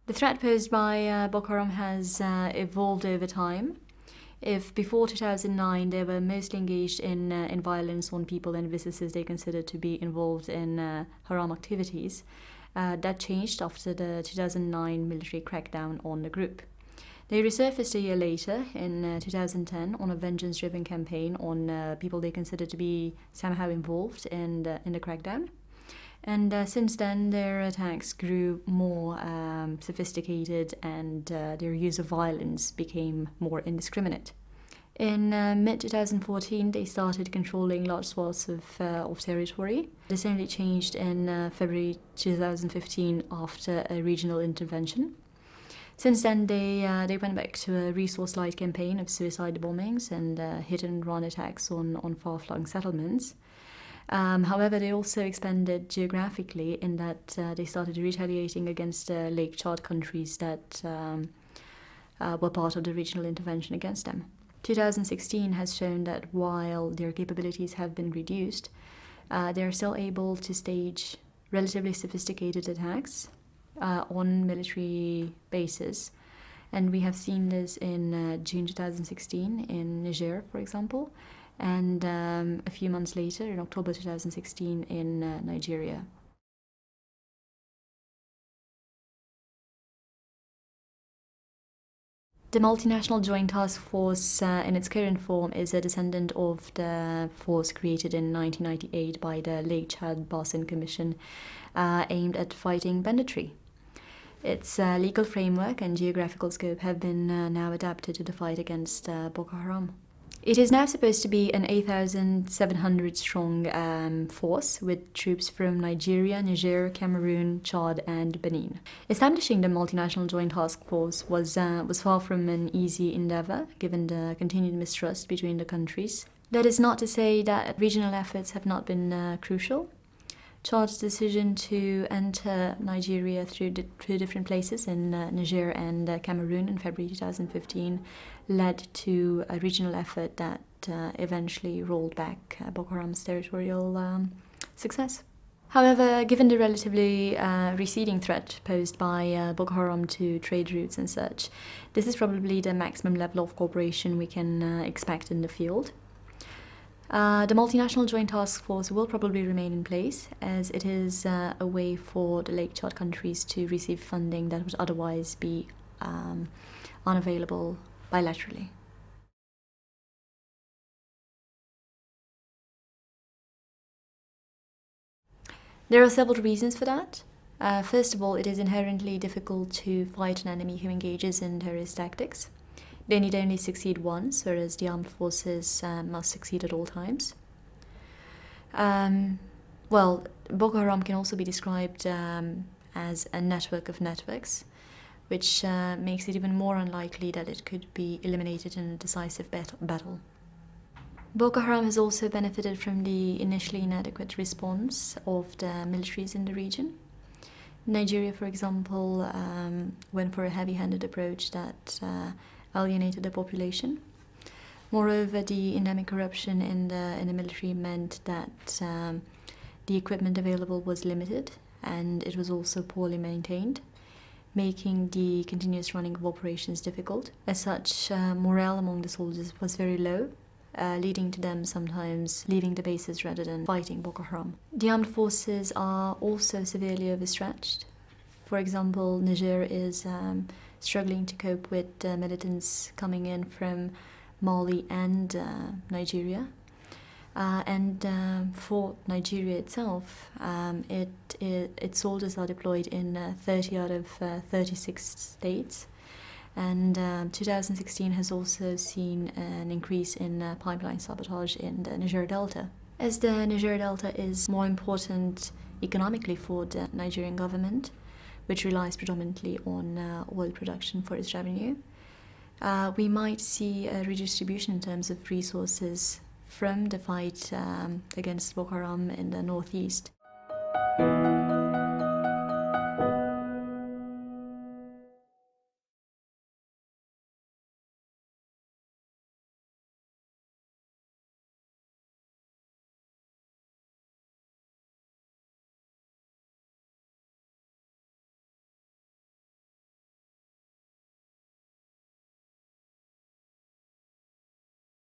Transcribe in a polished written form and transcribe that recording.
The threat posed by Boko Haram has evolved over time. If before 2009 they were mostly engaged in violence on people and businesses they considered to be involved in haram activities, that changed after the 2009 military crackdown on the group. They resurfaced a year later, in 2010, on a vengeance-driven campaign on people they considered to be somehow involved in the crackdown. And since then, their attacks grew more sophisticated and their use of violence became more indiscriminate. In mid-2014, they started controlling large swaths of territory. This only changed in February 2015 after a regional intervention. Since then, they went back to a resource-light campaign of suicide bombings and hit-and-run attacks on far-flung settlements. However, they also expanded geographically in that they started retaliating against Lake Chad countries that were part of the regional intervention against them. 2016 has shown that while their capabilities have been reduced, they are still able to stage relatively sophisticated attacks on military bases. And we have seen this in June 2016 in Niger, for example, and a few months later, in October 2016, in Nigeria. The Multinational Joint Task Force, in its current form, is a descendant of the force created in 1998 by the Lake Chad Basin Commission, aimed at fighting banditry. Its legal framework and geographical scope have been now adapted to the fight against Boko Haram. It is now supposed to be an 8,700-strong force with troops from Nigeria, Niger, Cameroon, Chad, and Benin. Establishing the Multinational Joint Task Force was far from an easy endeavor, given the continued mistrust between the countries. That is not to say that regional efforts have not been crucial. Chad's decision to enter Nigeria through different places in Niger and Cameroon in February 2015 led to a regional effort that eventually rolled back Boko Haram's territorial success. However, given the relatively receding threat posed by Boko Haram to trade routes and such, this is probably the maximum level of cooperation we can expect in the field. The Multinational Joint Task Force will probably remain in place, as it is a way for the Lake Chad countries to receive funding that would otherwise be unavailable bilaterally. There are several reasons for that. First of all, it is inherently difficult to fight an enemy who engages in terrorist tactics. They need only succeed once, whereas the armed forces must succeed at all times. Well, Boko Haram can also be described as a network of networks, which makes it even more unlikely that it could be eliminated in a decisive battle. Boko Haram has also benefited from the initially inadequate response of the militaries in the region. Nigeria, for example, went for a heavy-handed approach that alienated the population. Moreover, the endemic corruption in the military meant that the equipment available was limited, and it was also poorly maintained, making the continuous running of operations difficult. As such, morale among the soldiers was very low, leading to them sometimes leaving the bases rather than fighting Boko Haram. The armed forces are also severely overstretched. For example, Niger is struggling to cope with militants coming in from Mali and Nigeria. For Nigeria itself, its soldiers are deployed in 30 out of 36 states. And 2016 has also seen an increase in pipeline sabotage in the Niger Delta. As the Niger Delta is more important economically for the Nigerian government, which relies predominantly on oil production for its revenue, we might see a redistribution in terms of resources from the fight against Boko Haram in the northeast.